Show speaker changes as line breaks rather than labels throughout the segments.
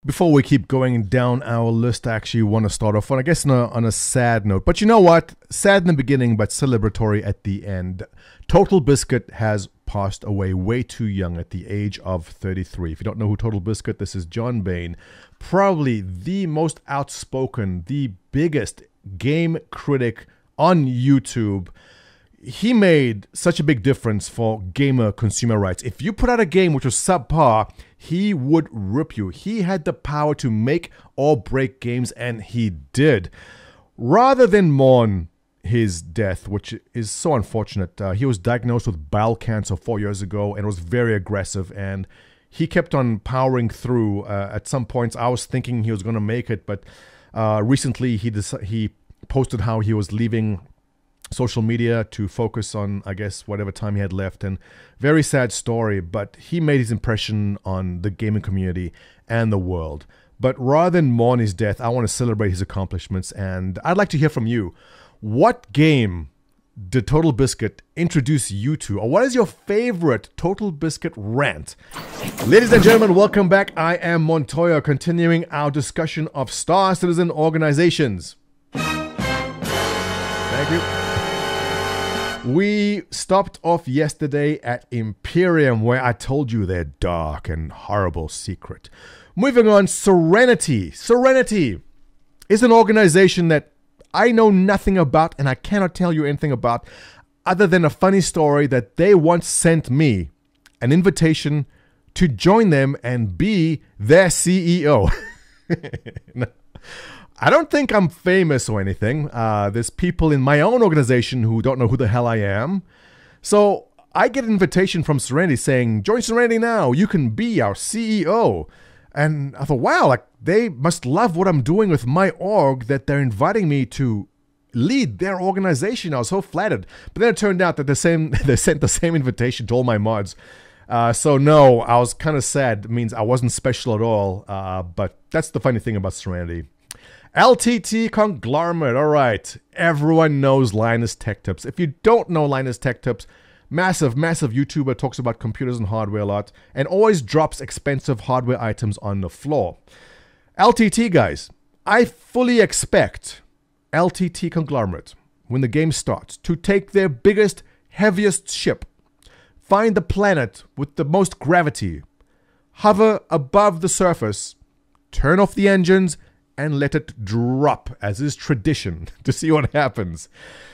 Before we keep going down our list, I actually want to start off on, I guess, on a sad note. But you know what? Sad in the beginning, but celebratory at the end. Totalbiscuit has passed away way too young at the age of 33. If you don't know who Totalbiscuit, this is John Bain, probably the most outspoken, the biggest game critic on YouTube. He made such a big difference for gamer consumer rights. If you put out a game which was subpar, he would rip you. He had the power to make or break games, and he did. Rather than mourn his death, which is so unfortunate, he was diagnosed with bowel cancer 4 years ago, and it was very aggressive, and he kept on powering through. At some points, I was thinking he was going to make it, but recently he posted how he was leaving social media to focus on, I guess, whatever time he had left, and very sad story, but he made his impression on the gaming community and the world. But rather than mourn his death, I want to celebrate his accomplishments, and I'd like to hear from you. What game did Totalbiscuit introduce you to, or what is your favorite Totalbiscuit rant? Ladies and gentlemen, welcome back. I am Montoya, continuing our discussion of Star Citizen organizations. Thank you. We stopped off yesterday at Imperium, where I told you their dark and horrible secret. Moving on, Serenity. Serenity is an organization that I know nothing about, and I cannot tell you anything about, other than a funny story that they once sent me an invitation to join them and be their CEO. No, I don't think I'm famous or anything. There's people in my own organization who don't know who the hell I am. So I get an invitation from Serenity saying, join Serenity now. You can be our CEO. And I thought, wow, like they must love what I'm doing with my org that they're inviting me to lead their organization. I was so flattered. But then it turned out that they sent the same invitation to all my mods. So no, I was kind of sad. It means I wasn't special at all. But that's the funny thing about Serenity. LTT Conglomerate. All right. Everyone knows Linus Tech Tips. If you don't know Linus Tech Tips, massive YouTuber, talks about computers and hardware a lot and always drops expensive hardware items on the floor. LTT, guys, I fully expect LTT Conglomerate, when the game starts, to take their biggest, heaviest ship, find the planet with the most gravity, hover above the surface, turn off the engines, and let it drop, as is tradition, to see what happens.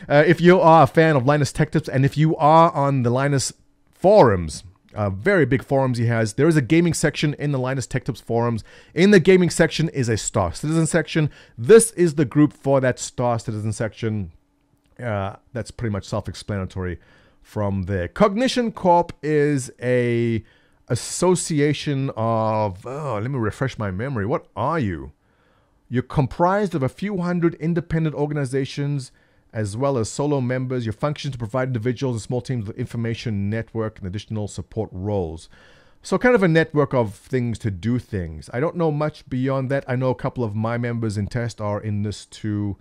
If you are a fan of Linus Tech Tips, and if you are on the Linus forums, very big forums he has, there is a gaming section in the Linus Tech Tips forums. In the gaming section is a Star Citizen section. This is the group for that Star Citizen section. That's pretty much self-explanatory from there. Cognition Corp is a association of, let me refresh my memory. What are you? You're comprised of a few hundred independent organizations as well as solo members. Your function is to provide individuals and small teams with information, network, and additional support roles. So kind of a network of things to do things. I don't know much beyond that. I know a couple of my members in test are in this too.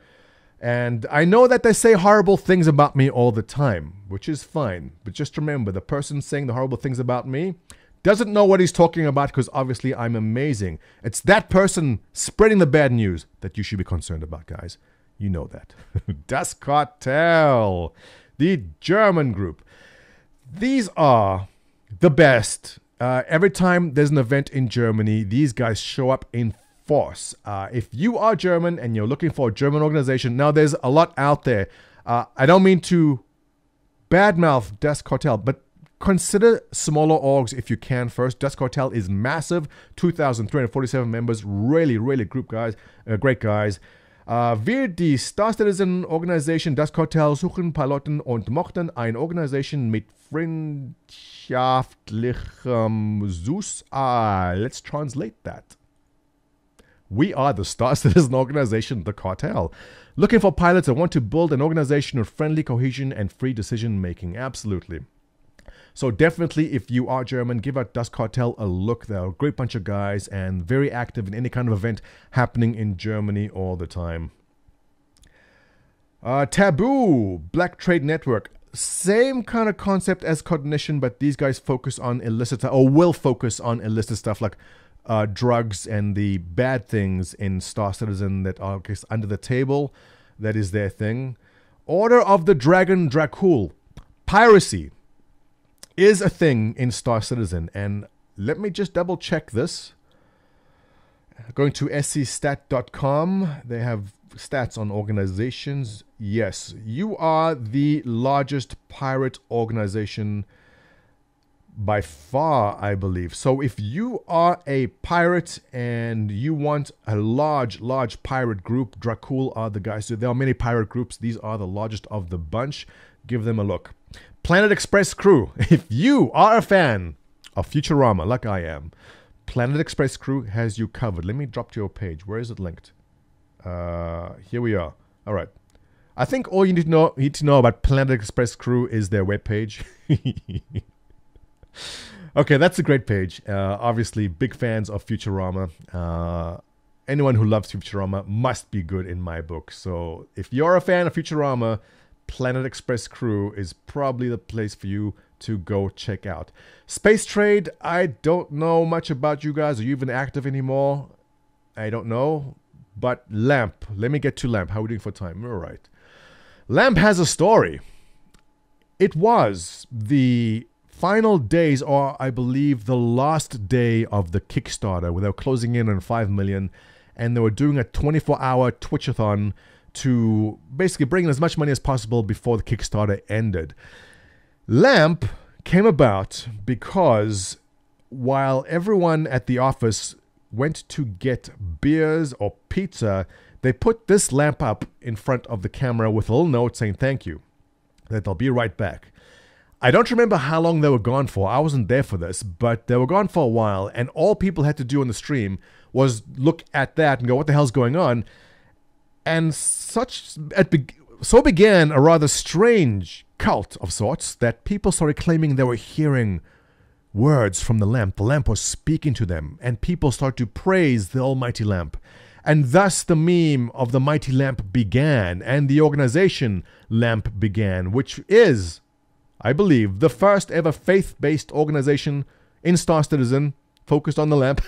And I know that they say horrible things about me all the time, which is fine. But just remember, the person saying the horrible things about me doesn't know what he's talking about, because obviously I'm amazing. It's that person spreading the bad news that you should be concerned about, guys. You know that. Das Cartel, the German group. These are the best. Every time there's an event in Germany, these guys show up in force. If you are German and you're looking for a German organization, now there's a lot out there. I don't mean to badmouth Das Cartel, but consider smaller orgs if you can first. Das Cartel is massive, 2,347 members, really great guys. Wir, die Star Citizen Organisation Das Cartel, suchen Piloten und mochten eine Organisation mit freundschaftlichem Sus. Let's translate that. We are the Star Citizen Organization, the Cartel. Looking for pilots that want to build an organization with friendly cohesion and free decision making. Absolutely. So definitely, if you are German, give out Das Cartel a look. They're a great bunch of guys and very active in any kind of event happening in Germany all the time. Taboo, Black Trade Network. Same kind of concept as Cognition, but these guys focus on illicit, or will focus on illicit stuff like drugs and the bad things in Star Citizen that are, I guess, under the table. That is their thing. Order of the Dragon Dracool. Piracy is a thing in Star Citizen. And let me just double check this. Going to scstat.com, they have stats on organizations. Yes, you are the largest pirate organization by far, I believe. So if you are a pirate and you want a large pirate group, Dracool are the guys. So there are many pirate groups. These are the largest of the bunch. Give them a look. Planet Express crew. If you are a fan of Futurama, like I am, Planet Express crew has you covered. Let me drop to your page. Where is it linked? Here we are. All right. I think all you need to know about Planet Express crew is their webpage. Okay, that's a great page. Obviously, big fans of Futurama. Anyone who loves Futurama must be good in my book. So if you're a fan of Futurama, Planet Express crew is probably the place for you to go check out. Space Trade, I don't know much about you guys. Are you even active anymore? I don't know. But Lamp, let me get to Lamp. How are we doing for time? All right. Lamp has a story. It was the final days, or I believe the last day of the Kickstarter, where they were closing in on 5 million, and they were doing a 24-hour Twitchathon to basically bring in as much money as possible before the Kickstarter ended. Lamp came about because while everyone at the office went to get beers or pizza, they put this lamp up in front of the camera with a little note saying thank you, that they'll be right back. I don't remember how long they were gone for. I wasn't there for this, but they were gone for a while, and all people had to do on the stream was look at that and go, what the hell's going on? And so began a rather strange cult of sorts that people started claiming they were hearing words from the lamp. The lamp was speaking to them, and people started to praise the almighty lamp. And thus the meme of the mighty lamp began, and the organization Lamp began, which is, I believe, the first ever faith-based organization in Star Citizen focused on the lamp.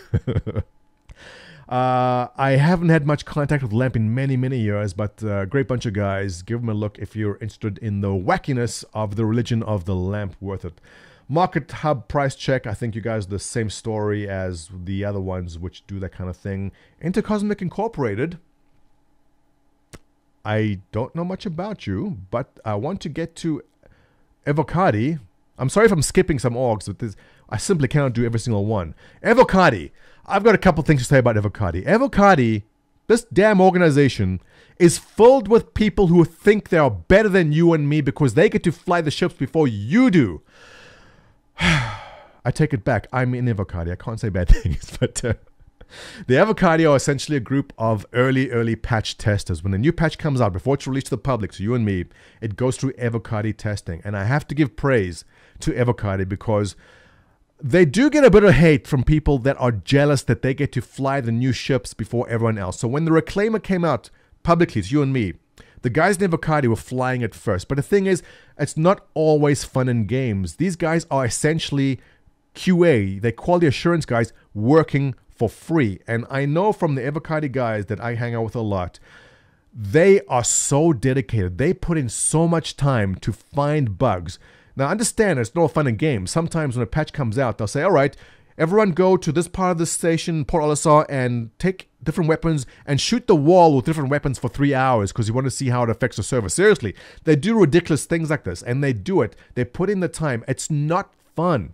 I haven't had much contact with Lamp in many, many years, but a great bunch of guys. Give them a look if you're interested in the wackiness of the religion of the lamp. Worth it. Market Hub price check. I think you guys are the same story as the other ones which do that kind of thing. Intercosmic Incorporated. I don't know much about you, but I want to get to Vacati. I'm sorry if I'm skipping some orgs, but I simply cannot do every single one. Vacati. I've got a couple things to say about Vacati. Vacati, this damn organization, is filled with people who think they are better than you and me because they get to fly the ships before you do. I take it back. I'm in Vacati. I can't say bad things, but the Vacati are essentially a group of early patch testers. When a new patch comes out, before it's released to the public, so you and me, it goes through Vacati testing. And I have to give praise to Vacati because they do get a bit of hate from people that are jealous that they get to fly the new ships before everyone else. So when the Reclaimer came out publicly, it's you and me, the guys in Vacati were flying it first. But the thing is, it's not always fun and games. These guys are essentially QA, they quality assurance guys working for free. And I know from the Vacati guys that I hang out with a lot, they are so dedicated. They put in so much time to find bugs. Now understand, it's no fun and games. Sometimes when a patch comes out, they'll say, all right, everyone go to this part of the station, Port Olisar, and take different weapons and shoot the wall with different weapons for 3 hours because you want to see how it affects the server. Seriously, they do ridiculous things like this, and they do it. They put in the time. It's not fun.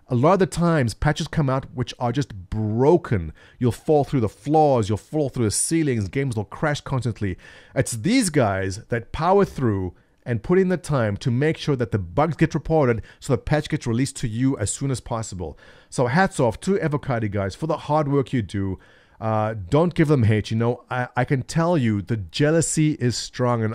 A lot of the times, patches come out which are just broken. You'll fall through the floors, you'll fall through the ceilings, games will crash constantly. It's these guys that power through and put in the time to make sure that the bugs get reported so the patch gets released to you as soon as possible. So hats off to Vacati guys for the hard work you do. Don't give them hate. You know, I can tell you the jealousy is strong, and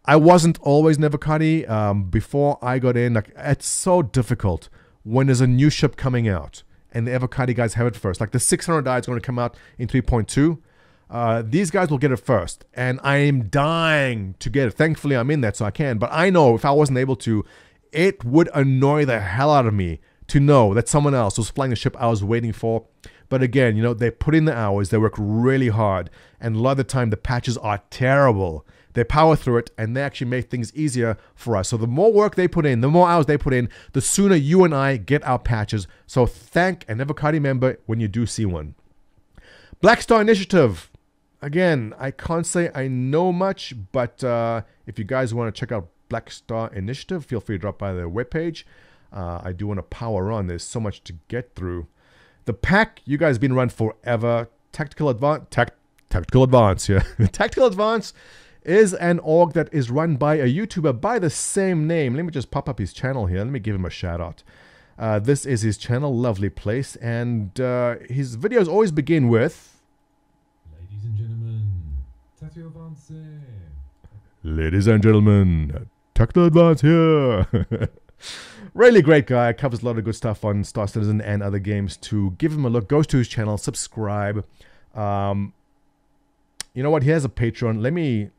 I wasn't always in Vacati before I got in. Like, it's so difficult when there's a new ship coming out and the Vacati guys have it first. Like the 600i is going to come out in 3.2. These guys will get it first, and I am dying to get it. Thankfully, I'm in that, so I can. But I know if I wasn't able to, it would annoy the hell out of me to know that someone else was flying the ship I was waiting for But again, you know, they put in the hours, they work really hard, and a lot of the time the patches are terrible. They power through it, and they actually make things easier for us. So the more work they put in, the more hours they put in, the sooner you and I get our patches. So thank an Vacati member when you do see one. Black Star Initiative. Again, I can't say I know much, but if you guys want to check out Black Star Initiative, feel free to drop by their webpage. I do want to power on. There's so much to get through. The pack, you guys been run forever. Tactical Advance, yeah. Tactical Advance is an org that is run by a YouTuber by the same name. Let me just pop up his channel here. Let me give him a shout out. This is his channel, Lovely Place, and his videos always begin with...
Ladies and gentlemen, Tactical Advance.
Ladies and gentlemen, Tactical Advance here. Really great guy. Covers a lot of good stuff on Star Citizen and other games too. Give him a look. Goes to his channel. Subscribe. You know what? He has a Patreon. Let me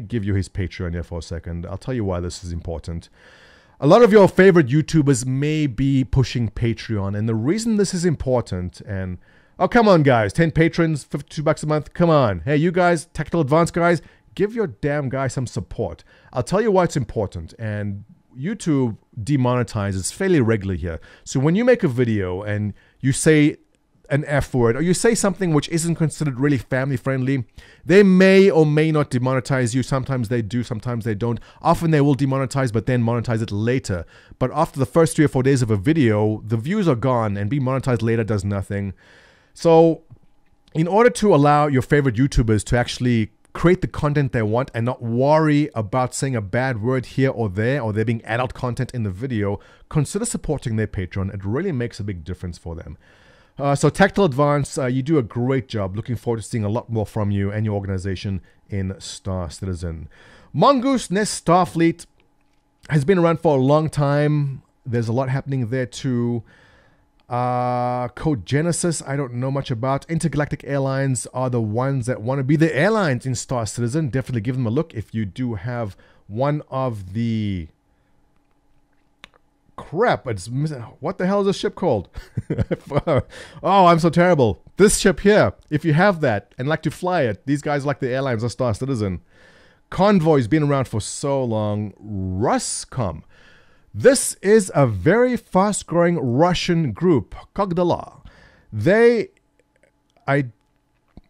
give you his Patreon here for a second. I'll tell you why this is important. A lot of your favorite YouTubers may be pushing Patreon, and the reason this is important, and oh, come on, guys, 10 patrons, $52 a month, come on. Hey, you guys, Tactical Advance guys, give your damn guy some support. I'll tell you why it's important, and YouTube demonetizes fairly regularly here. So when you make a video and you say an F word, or you say something which isn't considered really family friendly, they may or may not demonetize you. Sometimes they do, sometimes they don't. Often they will demonetize, but then monetize it later. But after the first 3 or 4 days of a video, the views are gone, and being monetized later does nothing. So in order to allow your favorite YouTubers to actually create the content they want and not worry about saying a bad word here or there being adult content in the video, consider supporting their Patreon. It really makes a big difference for them. So Tactical Advance, you do a great job. Looking forward to seeing a lot more from you and your organization in Star Citizen. Mongoose Nest Starfleet has been around for a long time. There's a lot happening there too. Code Genesis, I don't know much about. Intergalactic Airlines are the ones that want to be the airlines in Star Citizen. Definitely give them a look if you do have one of the... Crap, it's missing. What the hell is this ship called? Oh, I'm so terrible. This ship here, if you have that and like to fly it, these guys like the airlines of Star Citizen. Convoy's been around for so long. Ruscom. This is a very fast-growing Russian group, Cognition. I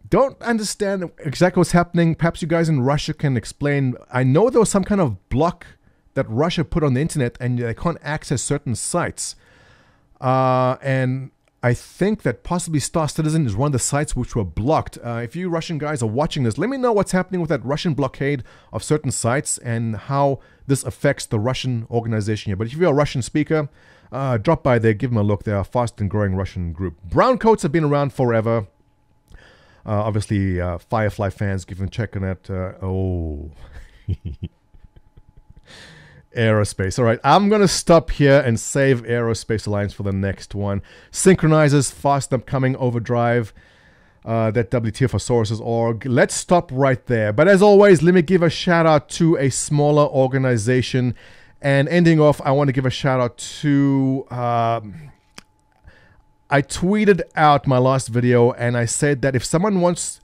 don't understand exactly what's happening. Perhaps you guys in Russia can explain. I know there was some kind of block that Russia put on the internet, and they can't access certain sites. And I think that possibly Star Citizen is one of the sites which were blocked. If you Russian guys are watching this, let me know what's happening with that Russian blockade of certain sites and how this affects the Russian organization here. But if you're a Russian speaker, drop by there, give them a look. They're a fast and growing Russian group. Browncoats have been around forever. Obviously, Firefly fans, give them a check on that. Oh... Aerospace. All right, I'm going to stop here and save Aerospace Alliance for the next one. Synchronizers, fast upcoming overdrive. That WTF for sources org. Let's stop right there. But as always, let me give a shout out to a smaller organization. And ending off, I want to give a shout out to... I tweeted out my last video and I said that if someone wants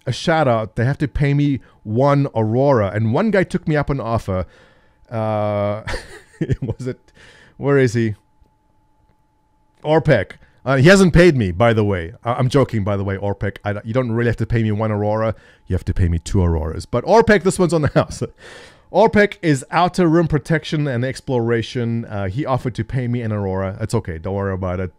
a shout out, they have to pay me 1 Aurora. And one guy took me up on the offer. Was it, where is he? Orpek. He hasn't paid me, by the way. I'm joking, by the way, Orpek. You don't really have to pay me 1 Aurora. You have to pay me 2 Auroras. But Orpek, this one's on the house. Orpek is outer rim protection and exploration. He offered to pay me an Aurora. It's okay, don't worry about it.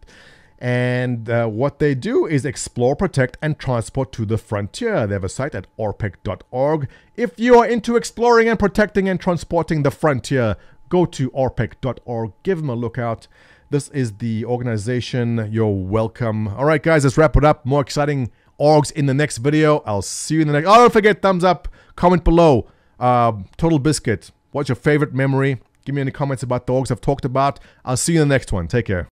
And what they do is explore, protect, and transport to the frontier. They have a site at orpec.org. If you are into exploring and protecting and transporting the frontier, go to orpec.org. Give them a look out. This is the organization. You're welcome. All right, guys, let's wrap it up. More exciting orgs in the next video. I'll see you in the next... Oh, don't forget, thumbs up. Comment below. Totalbiscuit. What's your favorite memory? Give me any comments about the orgs I've talked about. I'll see you in the next one. Take care.